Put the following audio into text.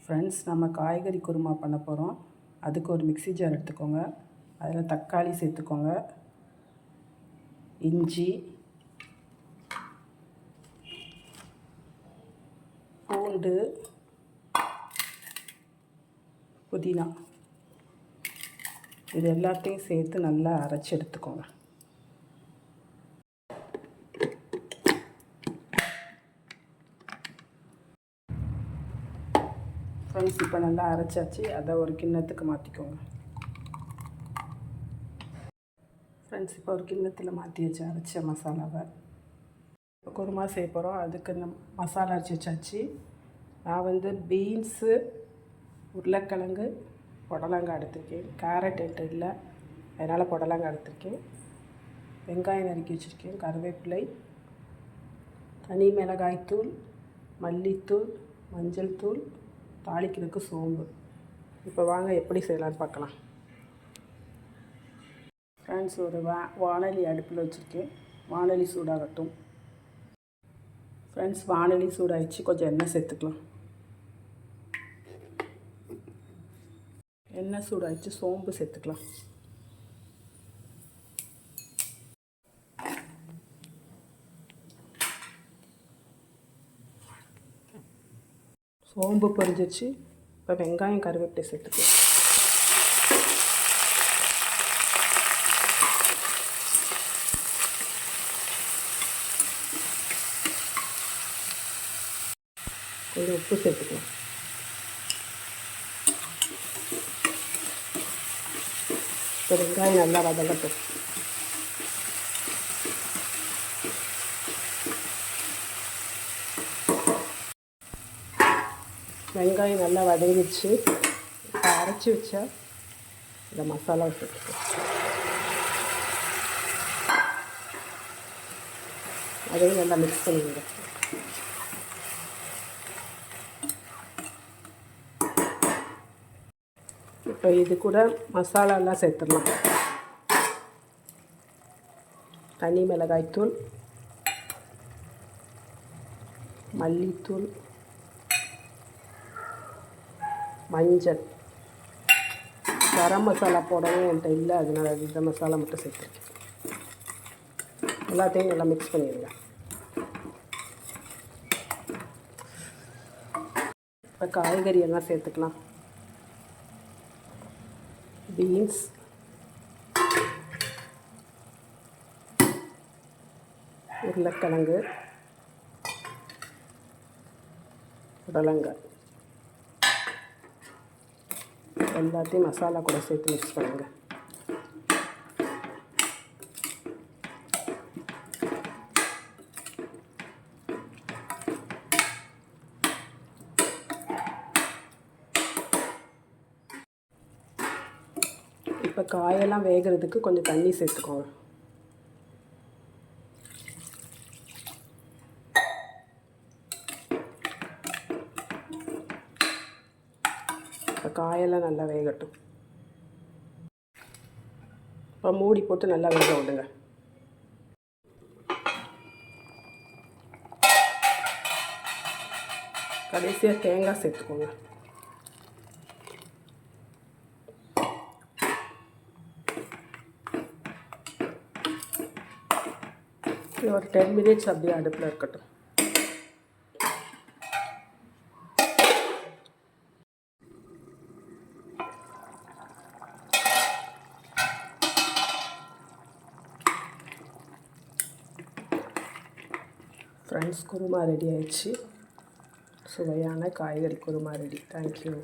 Friends, நம்ம காய்கறி குருமா பண்ண போகிறோம். அதுக்கு ஒரு மிக்ஸி ஜார் எடுத்துக்கோங்க. அதில் தக்காளி சேர்த்துக்கோங்க, இஞ்சி, பூண்டு, புதினா, இது எல்லாத்தையும் சேர்த்து நல்லா அரைச்சி எடுத்துக்கோங்க. ஃப்ரெண்ட்ஸ், இப்போ நல்லா அரைச்சாச்சு. அதை ஒரு கிண்ணத்துக்கு மாற்றிக்கோங்க. ஃப்ரெண்ட்ஸ், இப்போ ஒரு கிண்ணத்தில் மாற்றி வச்சு அரைச்ச மசாலாவை இப்போ குருமா செய்ய போகிறோம். அதுக்கு இந்த மசாலா அரைச்சி வச்சாச்சு. நான் பீன்ஸு, உருளைக்கிழங்கு, புடலங்காய் எடுத்திருக்கேன். கேரட் என்கிட்ட இல்லை, அதனால் புடலங்காய் எடுத்திருக்கேன். வெங்காயம் நறுக்கி வச்சுருக்கேன், கருவேப்பிலை, தனி மிளகாய்த்தூள், மல்லித்தூள், மஞ்சள் தூள், தாளிக்கிறதுக்கு சோம்பு. இப்போ வாங்க எப்படி செய்யலான்னு பார்க்கலாம். ஃப்ரெண்ட்ஸ், ஒரு வாணலி அடுப்பில் வச்சுருக்கேன். வாணலி சூடாகட்டும். ஃப்ரெண்ட்ஸ், வாணலி சூடாகிடுச்சு. கொஞ்சம் எண்ணெய் சேர்த்துக்கலாம். எண்ணெய் சூடாகிடுச்சு, சோம்பு சேர்த்துக்கலாம். சோம்பு பொரிஞ்சிச்சு. இப்போ வெங்காயம், கருவேப்பிலை சேர்த்துக்கலாம். கொஞ்சம் உப்பு சேர்த்துக்கலாம். இப்போ வெங்காயம் நல்லா வதங்கட்டும். வெங்காயம் நல்லா வதங்கிடுச்சு. இப்போ அரைச்சி வச்சா இந்த மசாலாவை சேர்த்துக்கலாம். அதையும் நல்லா மிக்ஸ் பண்ணிடுங்க. இப்போ இது கூட மசாலாலாம் சேர்த்துடலாம். தனி மிளகாய்த்தூள், மல்லித்தூள், மஞ்சள், கரம் மசாலா போடவும் என்கிட்ட இல்லை, அதனால் இந்த மசாலா மட்டும் சேர்த்துருக்கேன். எல்லாத்தையும் நல்லா மிக்ஸ் பண்ணிடுங்க. இப்போ காய்கறி எல்லாம் சேர்த்துக்கலாம். பீன்ஸ், உருளைக்கிழங்கு, புடலங்காய், எல்லாத்தையும் மசாலா கூட சேர்த்து மிக்ஸ் பண்ணுங்கள். இப்போ காயெல்லாம் வேகிறதுக்கு கொஞ்சம் தண்ணி சேர்த்துக்கோங்க. இப்போ காயெல்லாம் நல்லா வேகட்டும். இப்போ மூடி போட்டு நல்லா வேக விடுங்க. கடைசியாக தேங்காய் சேர்த்துக்கோங்க. ஒரு 10 மினிட்ஸ் அப்படியே அடுப்பில் இருக்கட்டும். ஃப்ரெண்ட்ஸ், குருமா ரெடி ஆயிடுச்சு. சுவையான காய்கறி குருமா ரெடி. தேங்க்யூ.